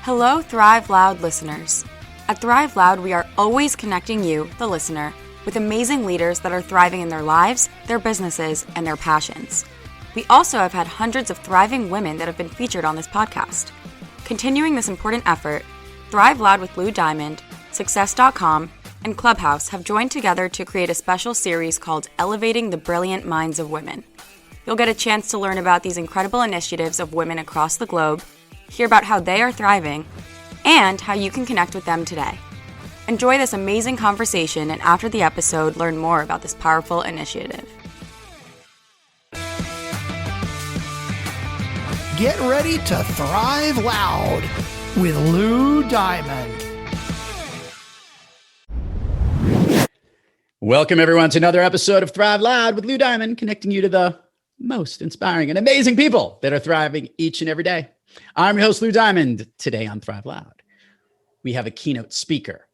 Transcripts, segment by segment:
Hello, Thrive Loud listeners. At Thrive Loud, we are always connecting you, the listener, with amazing leaders that are thriving in their lives, their businesses, and their passions. We also have had hundreds of thriving women that have been featured on this podcast. Continuing this important effort, Thrive Loud with Lou Diamond, Success.com, and Clubhouse have joined together to create a special series called Elevating the Brilliant Minds of Women. You'll get a chance to learn about these incredible initiatives of women across the globe, hear about how they are thriving, and how you can connect with them today. Enjoy this amazing conversation, and after the episode, learn more about this powerful initiative. Get ready to thrive loud with Lou Diamond. Welcome, everyone, to another episode of Thrive Loud with Lou Diamond, connecting you to the most inspiring and amazing people that are thriving each and every day. I'm your host, Lou Diamond. Today on Thrive Loud, we have a keynote speaker,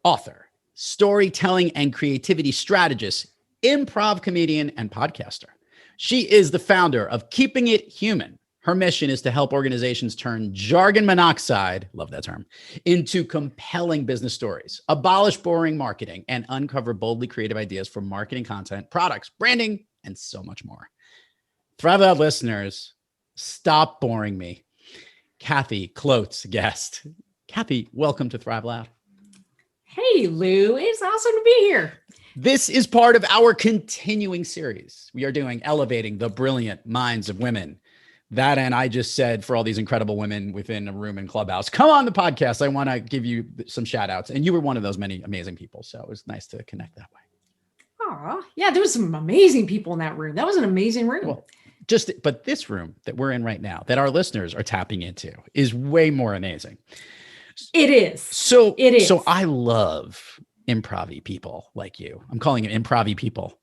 author, storytelling and creativity strategist, improv comedian, and podcaster. She is the founder of Keeping It Human. Her mission is to help organizations turn jargon-monoxide, love that term, into compelling business stories, abolish boring marketing, and uncover boldly creative ideas for marketing content, products, branding, and so much more. Thrive Loud listeners, stop boring me. Kathy Klotz-Guest. Kathy, welcome to Thrive Loud. Hey, Lou. It's awesome to be here. This is part of our continuing series. We are doing Elevating the Brilliant Minds of Women. That, and I just said for all these incredible women within a room in Clubhouse, come on the podcast. I want to give you some shout outs. And you were one of those many amazing people. So it was nice to connect that way. Oh, yeah. There was some amazing people in that room. That was an amazing room. Well, but this room that we're in right now, that our listeners are tapping into, is way more amazing. It is. So I love improv-y people like you. I'm calling it improv-y people.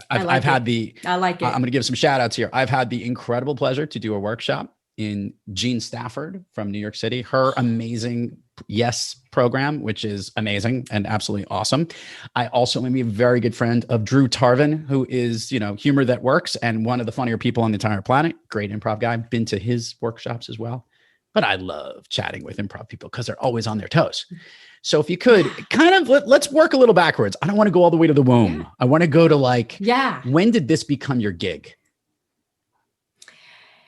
I've had the, I like it. I'm going to give some shout outs here. I've had the incredible pleasure to do a workshop in Jean Stafford from New York City, her amazing Yes program, which is amazing and absolutely awesome. I also am a very good friend of Drew Tarvin, who is, humor that works and one of the funnier people on the entire planet. Great improv guy. Been to his workshops as well. But I love chatting with improv people because they're always on their toes. So if you could kind of, let's work a little backwards. I don't want to go all the way to the womb. I want to go to when did this become your gig?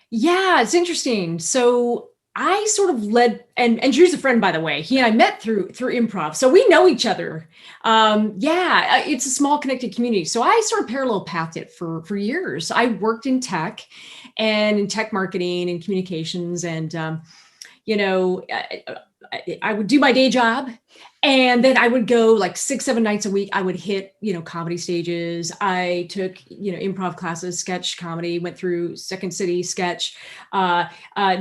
Yeah, it's interesting. So I sort of led, and Drew's a friend, by the way. He and I met through improv. So we know each other. It's a small connected community. So I sort of parallel pathed it for years. I worked in tech and in tech marketing and communications. And, I would do my day job, and then I would go like 6-7 nights a week. I would hit, comedy stages. I took, improv classes, sketch comedy, went through Second City sketch,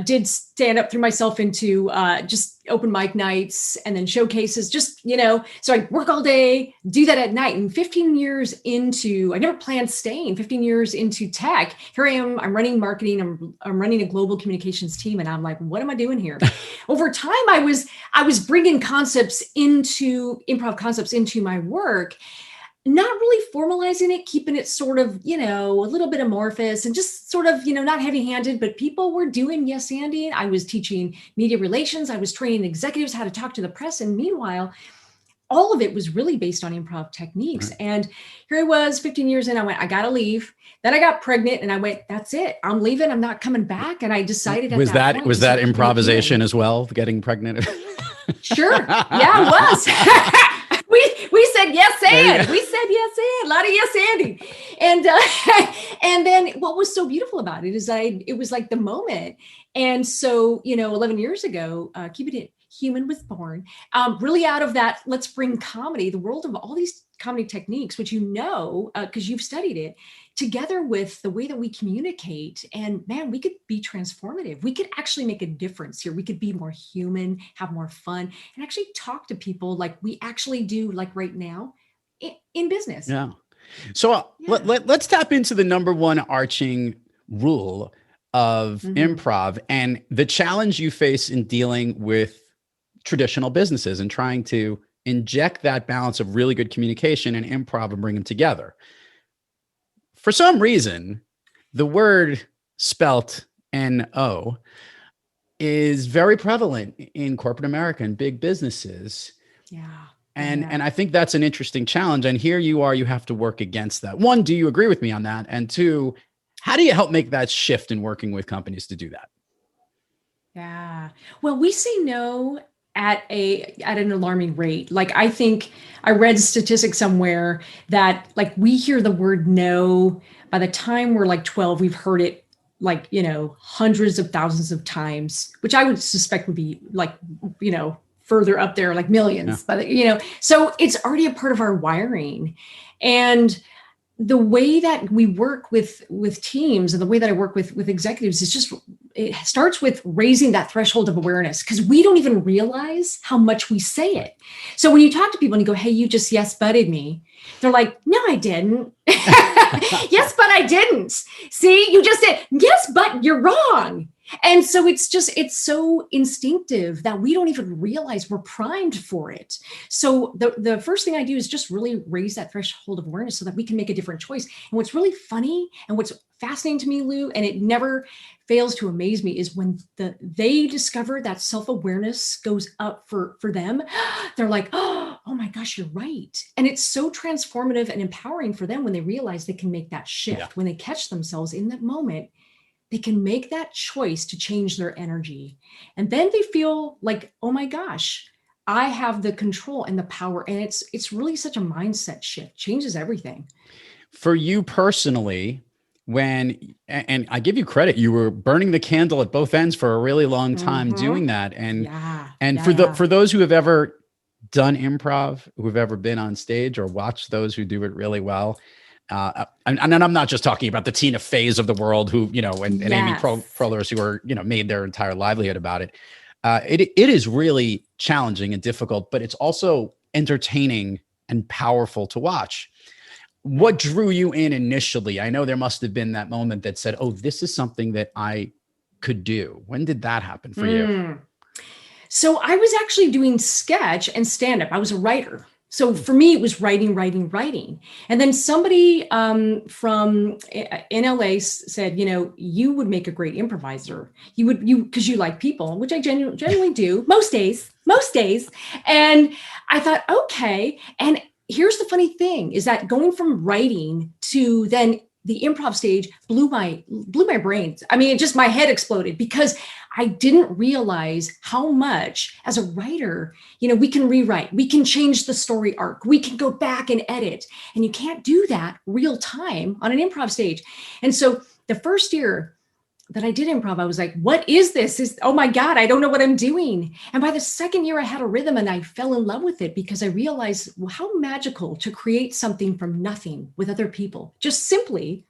did stand up, threw myself into just open mic nights and then showcases, so I work all day, do that at night. And 15 years into, I never planned staying 15 years into tech. Here I am, I'm running marketing. I'm running a global communications team. And I'm like, what am I doing here? Over time, I was bringing improv concepts into my work, not really formalizing it, keeping it sort of, a little bit amorphous and just sort of, not heavy-handed, but people were doing yes-anding. I was teaching media relations. I was training executives how to talk to the press. And meanwhile, all of it was really based on improv techniques. Right. And here I was 15 years in, I went, I got to leave. Then I got pregnant and I went, that's it. I'm leaving. I'm not coming back. And I decided was that improvisation as well, getting pregnant? Sure. Yeah, it was. We said yes and. We said yes and. A lot of yes anding. And then what was so beautiful about it is it was like the moment. And so, 11 years ago, Keeping It Human was born. Really out of that, let's bring comedy, the world of all these comedy techniques, which because you've studied it, together with the way that we communicate. And man, we could be transformative. We could actually make a difference here. We could be more human, have more fun, and actually talk to people like we actually do, like right now in business. Yeah. So let's tap into the number one arching rule of improv and the challenge you face in dealing with traditional businesses and trying to inject that balance of really good communication and improv and bring them together. For some reason, the word spelt N-O is very prevalent in corporate America and big businesses. Yeah. And I think that's an interesting challenge. And here you are, you have to work against that. One, do you agree with me on that? And two, how do you help make that shift in working with companies to do that? Yeah. Well, we say no at an alarming rate. Like, I think I read statistics somewhere that like we hear the word no, by the time we're like 12, we've heard it like, hundreds of thousands of times, which I would suspect would be like, further up there, like millions, but so it's already a part of our wiring. And the way that we work with teams and the way that I work with executives is just, it starts with raising that threshold of awareness, because we don't even realize how much we say it. So when you talk to people and you go, hey, you just yes butted me, they're like, no, I didn't. Yes, but I didn't. See, you just did. Yes, but you're wrong. And so it's so instinctive that we don't even realize we're primed for it. So the first thing I do is just really raise that threshold of awareness so that we can make a different choice. And what's really funny and what's fascinating to me, Lou, and it never fails to amaze me, is when they discover that self-awareness goes up for them, they're like, oh my gosh, you're right. And it's so transformative and empowering for them when they realize they can make that shift, when they catch themselves in that moment. They can make that choice to change their energy. And then they feel like, oh my gosh, I have the control and the power. And it's really such a mindset shift, changes everything. For you personally, and I give you credit, you were burning the candle at both ends for a really long time doing that. For those who have ever done improv, who've ever been on stage or watched those who do it really well, and I'm not just talking about the Tina Feys of the world who, and Amy Poehlers who are, made their entire livelihood about it. It is really challenging and difficult, but it's also entertaining and powerful to watch. What drew you in initially? I know there must have been that moment that said, oh, this is something that I could do. When did that happen for you? So I was actually doing sketch and stand-up. I was a writer. So for me, it was writing. And then somebody from in LA said, you would make a great improviser. Because you like people, which I genuinely do most days. And I thought, okay. And here's the funny thing is that going from writing to then the improv stage blew my brains. I mean, my head exploded because I didn't realize how much as a writer, we can rewrite, we can change the story arc, we can go back and edit, and you can't do that real time on an improv stage. And so the first year that I did improv, I was like, what is this? Oh my God, I don't know what I'm doing. And by the second year I had a rhythm and I fell in love with it because I realized how magical to create something from nothing with other people, just simply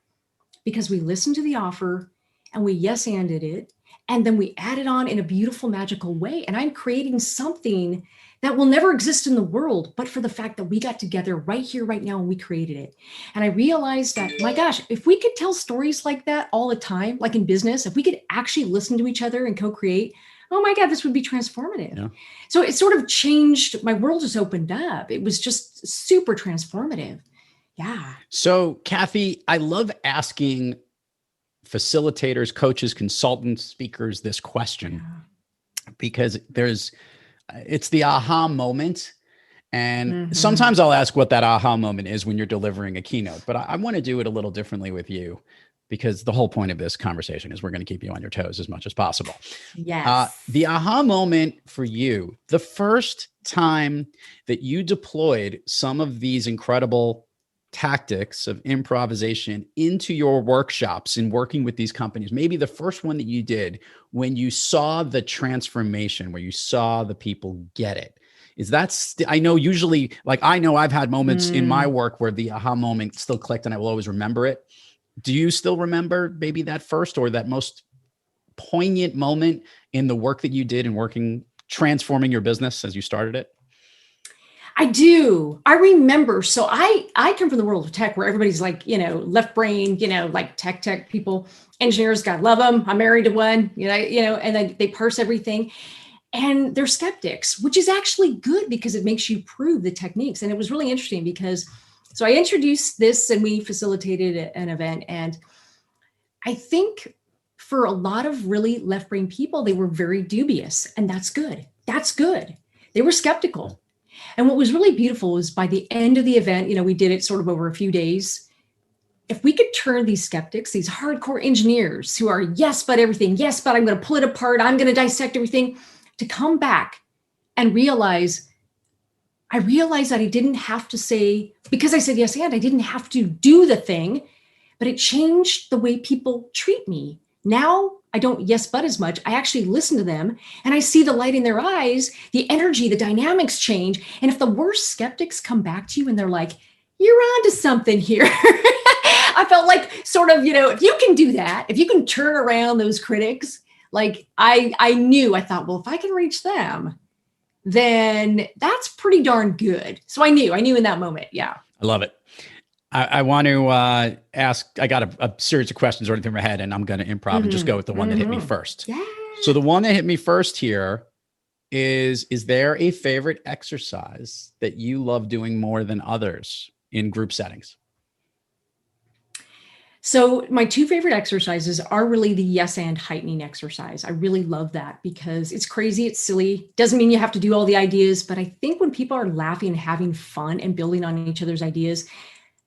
because we listened to the offer and we yes-anded it. And then we added on in a beautiful, magical way. And I'm creating something that will never exist in the world, but for the fact that we got together right here, right now, and we created it. And I realized that, my gosh, if we could tell stories like that all the time, like in business, if we could actually listen to each other and co-create, oh my God, this would be transformative. Yeah. So it sort of changed, my world just opened up. It was just super transformative. Yeah. So Kathy, I love asking facilitators, coaches, consultants, speakers this question because it's the aha moment. And sometimes I'll ask what that aha moment is when you're delivering a keynote, but I want to do it a little differently with you because the whole point of this conversation is we're going to keep you on your toes as much as possible. Yes. The aha moment for you, the first time that you deployed some of these incredible tactics of improvisation into your workshops in working with these companies, maybe the first one that you did when you saw the transformation, where you saw the people get it. Is that, I know usually, I know I've had moments in my work where the aha moment still clicked and I will always remember it. Do you still remember maybe that first or that most poignant moment in the work that you did in transforming your business as you started it? I do. I remember. So I come from the world of tech where everybody's like, left brain, like tech people, engineers, God love them. I'm married to one, and then they parse everything. And they're skeptics, which is actually good because it makes you prove the techniques. And it was really interesting because, so I introduced this and we facilitated an event. And I think for a lot of really left-brain people, they were very dubious, and that's good. That's good. They were skeptical. And what was really beautiful was by the end of the event, we did it sort of over a few days. If we could turn these skeptics, these hardcore engineers who are, yes, but everything, yes, but I'm going to pull it apart, I'm going to dissect everything, to come back and I realized that I didn't have to say, because I said yes, and I didn't have to do the thing, but it changed the way people treat me. Now I don't yes, but as much. I actually listen to them and I see the light in their eyes, the energy, the dynamics change. And if the worst skeptics come back to you and they're like, you're onto something here. I felt like sort of, if you can do that, if you can turn around those critics, like I thought, well, if I can reach them, then that's pretty darn good. So I knew in that moment. Yeah. I love it. I want to ask, I got a series of questions running through my head, and I'm going to improv and just go with the one that hit me first. Yeah. So the one that hit me first here is there a favorite exercise that you love doing more than others in group settings? So my two favorite exercises are really the yes and heightening exercise. I really love that because it's crazy, it's silly. Doesn't mean you have to do all the ideas, but I think when people are laughing and having fun and building on each other's ideas,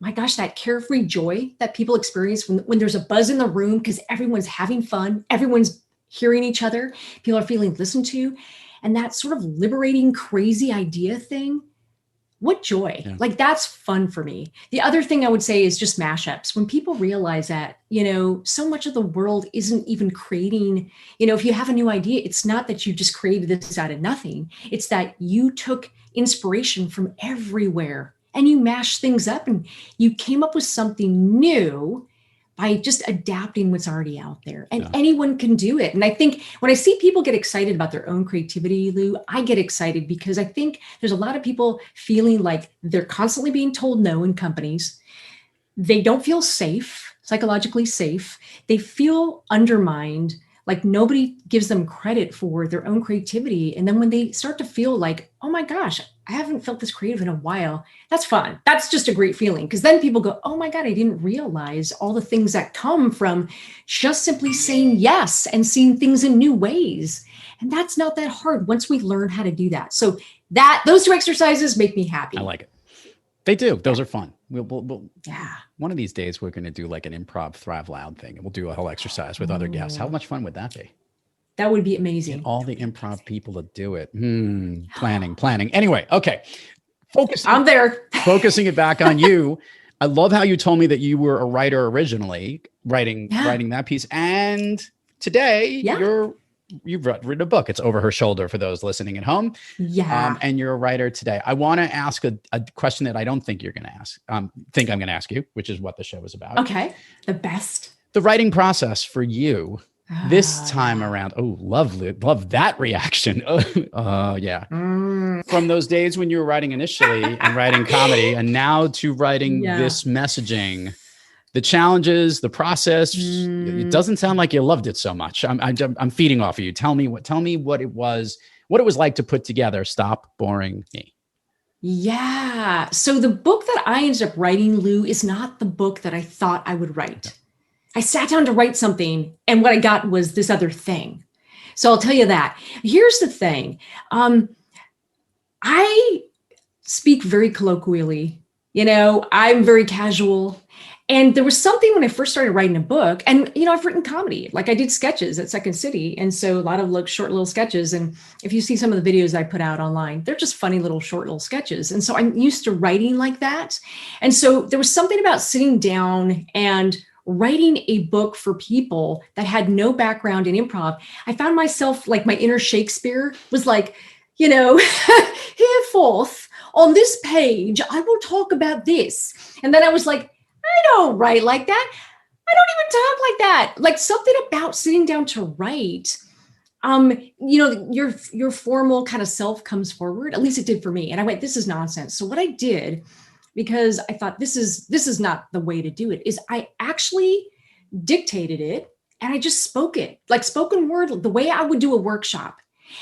my gosh, that carefree joy that people experience when there's a buzz in the room because everyone's having fun, everyone's hearing each other, people are feeling listened to, and that sort of liberating, crazy idea thing. What joy. Yeah. Like that's fun for me. The other thing I would say is just mashups. When people realize that, so much of the world isn't even creating, if you have a new idea, it's not that you just created this out of nothing. It's that you took inspiration from everywhere and you mashed things up and you came up with something new by just adapting what's already out there. And anyone can do it. And I think when I see people get excited about their own creativity, Lou, I get excited because I think there's a lot of people feeling like they're constantly being told no in companies. They don't feel safe, psychologically safe. They feel undermined, like nobody gives them credit for their own creativity. And then when they start to feel like, oh my gosh, I haven't felt this creative in a while, that's fun. That's just a great feeling. Because then people go, oh my God, I didn't realize all the things that come from just simply saying yes and seeing things in new ways. And that's not that hard once we learn how to do that. So those two exercises make me happy. I like it. They do. Those are fun. We'll yeah. One of these days, we're going to do like an improv Thrive Loud thing. And we'll do a whole exercise with other guests. How much fun would that be? That would be amazing. Get all the improv people to do it. Planning. Anyway, okay. I'm there. Focusing it back on you. I love how you told me that you were a writer originally, writing that piece. And today you've written a book. It's Over Her Shoulder for those listening at home. Yeah. And you're a writer today. I want to ask a question that I don't think you're going to ask. Think I'm going to ask you, which is what the show is about. Okay. The best. The writing process for you this time around. Oh, love that reaction. Yeah. From those days when you were writing initially and writing comedy and now to writing this messaging, the challenges, the process, it doesn't sound like you loved it so much. I'm feeding off of you. Tell me what it was like to put together Stop Boring Me. Yeah. So the book that I ended up writing, Lou, is not the book that I thought I would write. Okay. I sat down to write something and what I got was this other thing. So I'll tell you that. Here's the thing. I speak very colloquially, I'm very casual. And there was something when I first started writing a book and, I've written comedy, like I did sketches at Second City. And so a lot of short little sketches. And if you see some of the videos I put out online, they're just funny little short little sketches. And so I'm used to writing like that. And so there was something about sitting down and writing a book for people that had no background in improv. I found myself like my inner Shakespeare was like, hereforth on this page, I will talk about this. And then I was like, I don't write like that. I don't even talk like that. Like something about sitting down to write, your formal kind of self comes forward. At least it did for me. And I went, this is nonsense. So what I did, because I thought this is not the way to do it, is I actually dictated it and I just spoke it like spoken word, the way I would do a workshop.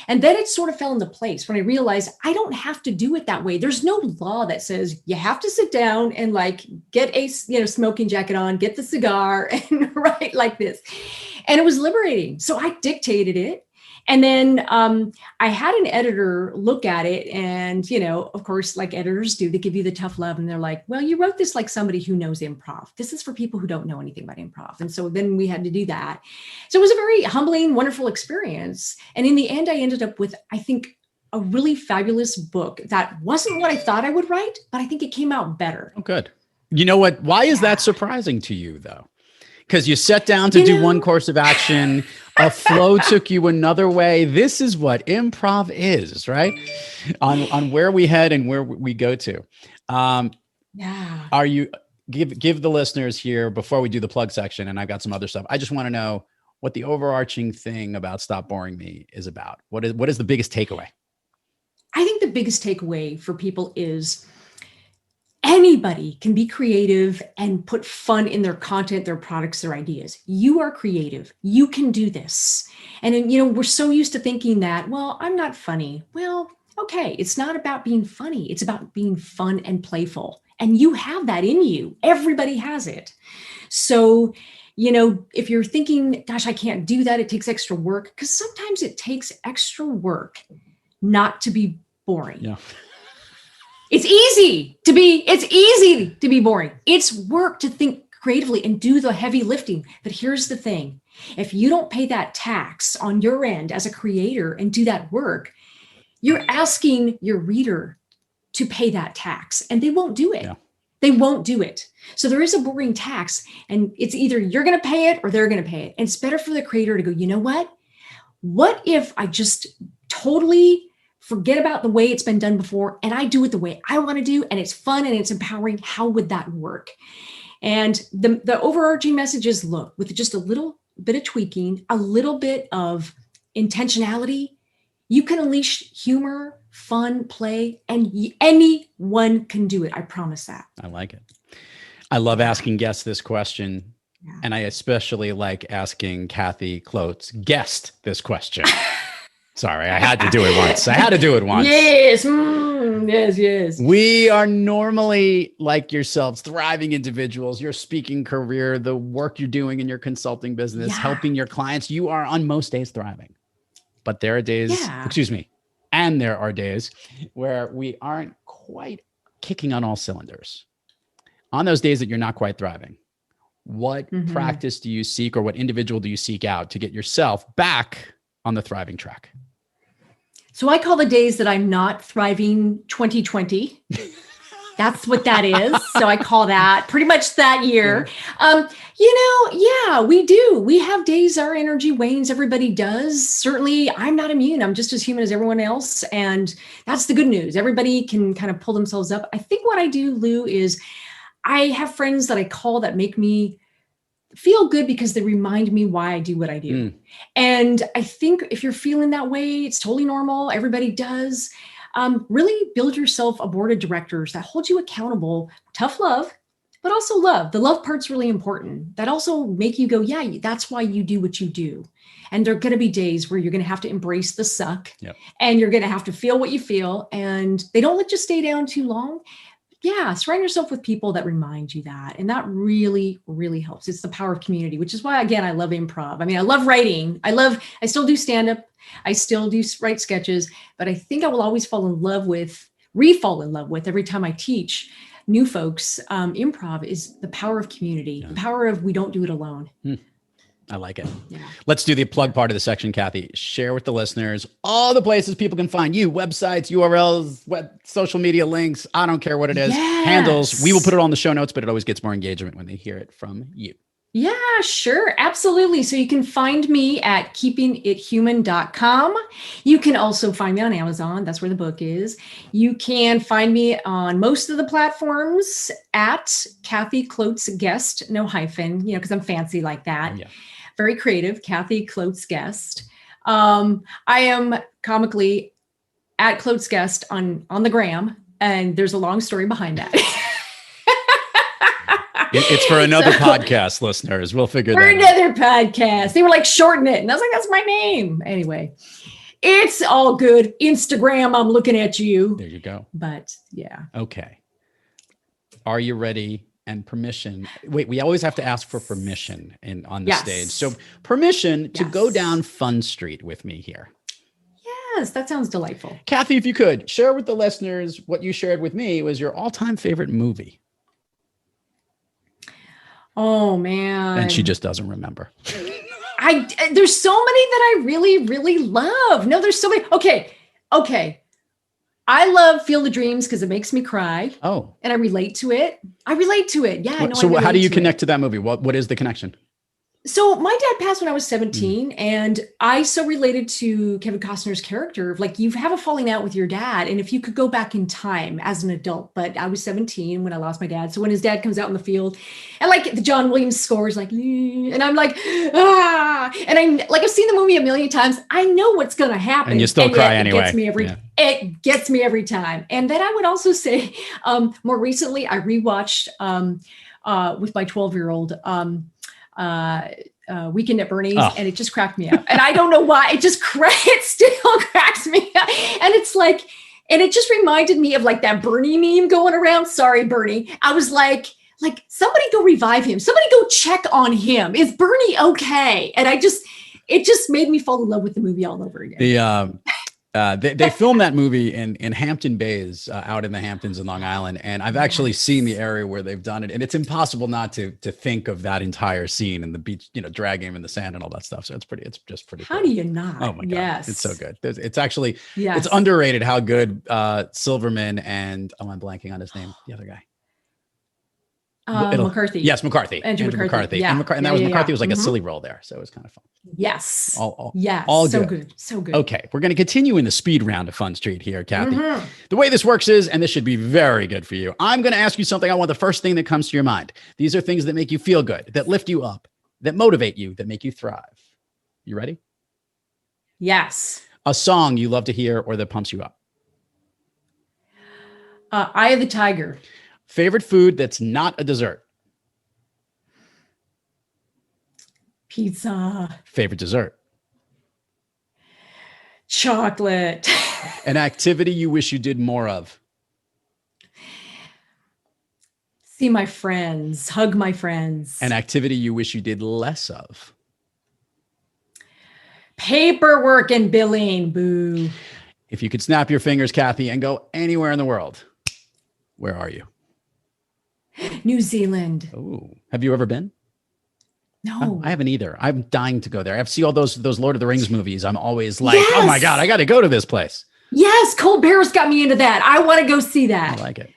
And then it sort of fell into place when I realized I don't have to do it that way. There's no law that says you have to sit down and like get a, smoking jacket on, get the cigar and write like this. And it was liberating. So I dictated it. And then I had an editor look at it and, of course, like editors do, they give you the tough love and they're like, well, you wrote this like somebody who knows improv. This is for people who don't know anything about improv. And so then we had to do that. So it was a very humbling, wonderful experience. And in the end, I ended up with, I think, a really fabulous book that wasn't what I thought I would write, but I think it came out better. Oh, good. You know what? Why is that surprising to you, though? Because you sat down to do one course of action, a flow took you another way. This is what improv is, right? On where we head and where we go to. Are you give the listeners here before we do the plug section? And I've got some other stuff. I just want to know what the overarching thing about Stop Boring Me is about. What is the biggest takeaway? I think the biggest takeaway for people is anybody can be creative and put fun in their content, their products, their ideas. You are creative. You can do this. And, we're so used to thinking that, well, I'm not funny. Well, okay. It's not about being funny. It's about being fun and playful. And you have that in you. Everybody has it. So, if you're thinking, gosh, I can't do that. It takes extra work, because sometimes it takes extra work not to be boring. Yeah. It's easy to be boring. It's work to think creatively and do the heavy lifting. But here's the thing. If you don't pay that tax on your end as a creator and do that work, you're asking your reader to pay that tax and they won't do it. Yeah. They won't do it. So there is a boring tax, and it's either you're going to pay it or they're going to pay it. And it's better for the creator to go, you know what? What if I just totally forget about the way it's been done before and I do it the way I want to do, and it's fun and it's empowering? How would that work? And the overarching message is, look, with just a little bit of tweaking, a little bit of intentionality, you can unleash humor, fun, play, and anyone can do it. I promise that. I like it. I love asking guests this question. Yeah. And I especially like asking Kathy Klotz-Guest this question. Sorry, I had to do it once. Yes. Yes. We are normally, like yourselves, thriving individuals. Your speaking career, the work you're doing in your consulting business, helping your clients, you are on most days thriving. But there are days, and there are days where we aren't quite kicking on all cylinders. On those days that you're not quite thriving, what practice do you seek, or what individual do you seek out to get yourself back on the thriving track? So I call the days that I'm not thriving 2020. That's what that is. So I call that pretty much that year. We do. We have days our energy wanes. Everybody does. Certainly, I'm not immune. I'm just as human as everyone else. And that's the good news. Everybody can kind of pull themselves up. I think what I do, Lou, is I have friends that I call that make me feel good because they remind me why I do what I do. And I think if you're feeling that way, it's totally normal. Everybody does. Really build yourself a board of directors that hold you accountable. Tough love, but also love. The love part's really important. That also make you go, yeah, that's why you do what you do. And there are going to be days where you're going to have to embrace the suck, and you're going to have to feel what you feel, and they don't let you stay down too long. Yeah, surround yourself with people that remind you that. And that really, really helps. It's the power of community, which is why, again, I love improv. I mean, I love writing. I still do stand-up. I still do write sketches, but I think I will always fall in love with every time I teach new folks. Improv is the power of community, the power of we don't do it alone. I like it. Yeah. Let's do the plug part of the section, Kathy. Share with the listeners all the places people can find you, websites, URLs, social media links. I don't care what it is. Handles. We will put it on the show notes, but it always gets more engagement when they hear it from you. Yeah, sure. Absolutely. So you can find me at keepingithuman.com. You can also find me on Amazon. That's where the book is. You can find me on most of the platforms at Kathy Klotz-Guest, no hyphen, because I'm fancy like that. Yeah. Very creative, Kathy Klotz-Guest. I am comically at Klotz-Guest on the gram, and there's a long story behind that. It's for another podcast, listeners. We'll figure that out. For another podcast. They were like, shorten it. And I was like, that's my name. Anyway. It's all good. Instagram, I'm looking at you. There you go. But yeah. Okay. Are you ready? And permission. Wait, we always have to ask for permission on the stage. So permission to go down Fun Street with me here. Yes, that sounds delightful. Kathy, if you could share with the listeners what you shared with me was your all-time favorite movie. Oh man. And she just doesn't remember. There's so many that I really, really love. No, there's so many. Okay. I love Field of Dreams because it makes me cry. Oh. And I relate to it. Yeah. So how do you connect to that movie? What is the connection? So my dad passed when I was 17 and I so related to Kevin Costner's character. Like you have a falling out with your dad. And if you could go back in time as an adult, but I was 17 when I lost my dad. So when his dad comes out in the field and like the John Williams score is like, and I'm like, and I've seen the movie a million times. I know what's going to happen. And you still cry anyway. It gets me every time. And then I would also say more recently, I rewatched with my 12-year-old, Weekend at Bernie's, and it just cracked me up. And I don't know why. It still cracks me up. And it's like, and it just reminded me of like that Bernie meme going around. Sorry, Bernie. I was like somebody go revive him. Somebody go check on him. Is Bernie okay? And it just made me fall in love with the movie all over again. They filmed that movie in Hampton Bays, out in the Hamptons in Long Island. And I've actually seen the area where they've done it. And it's impossible not to think of that entire scene and the beach, dragging him in the sand and all that stuff. So it's just pretty How cool. do you not? Oh my God. Yes. It's so good. It's actually, it's underrated how good Silverman and, I'm blanking on his name, the other guy. McCarthy. Yes, McCarthy. Andrew McCarthy. Yeah. And McCarthy was like a silly role there. So it was kind of fun. Yes. All so good. So good. Okay. We're going to continue in the speed round of Fun Street here, Kathy. The way this works is, and this should be very good for you, I'm going to ask you something. I want the first thing that comes to your mind. These are things that make you feel good, that lift you up, that motivate you, that make you thrive. You ready? Yes. A song you love to hear or that pumps you up. Eye of the Tiger. Favorite food that's not a dessert. Pizza. Favorite dessert. Chocolate. An activity you wish you did more of. See my friends. Hug my friends. An activity you wish you did less of. Paperwork and billing. Boo. If you could snap your fingers, Kathy, and go anywhere in the world, where are you? New Zealand. Oh, have you ever been? No, Oh, I haven't either. I'm dying to go there. I've seen all those Lord of the Rings movies. I'm always like, oh my God, I got to go to this place. Yes, Colbert's got me into that. I want to go see that. I like it.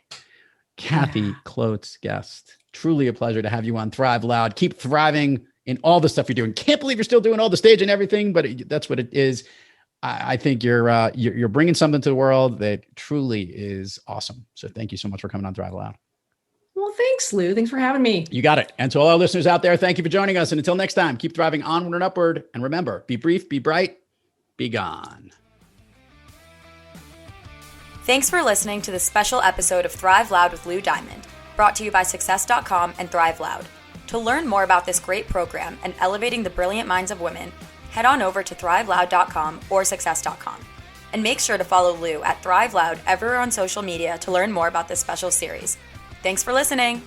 Kathy Klotz-Guest, truly a pleasure to have you on Thrive Loud. Keep thriving in all the stuff you're doing. Can't believe you're still doing all the stage and everything, but that's what it is. I think you're bringing something to the world that truly is awesome. So thank you so much for coming on Thrive Loud. Well, thanks, Lou. Thanks for having me. You got it. And to all our listeners out there, thank you for joining us. And until next time, keep thriving onward and upward. And remember, be brief, be bright, be gone. Thanks for listening to this special episode of Thrive Loud with Lou Diamond, brought to you by Success.com and Thrive Loud. To learn more about this great program and elevating the brilliant minds of women, head on over to thriveloud.com or Success.com. And make sure to follow Lou at Thrive Loud everywhere on social media to learn more about this special series. Thanks for listening.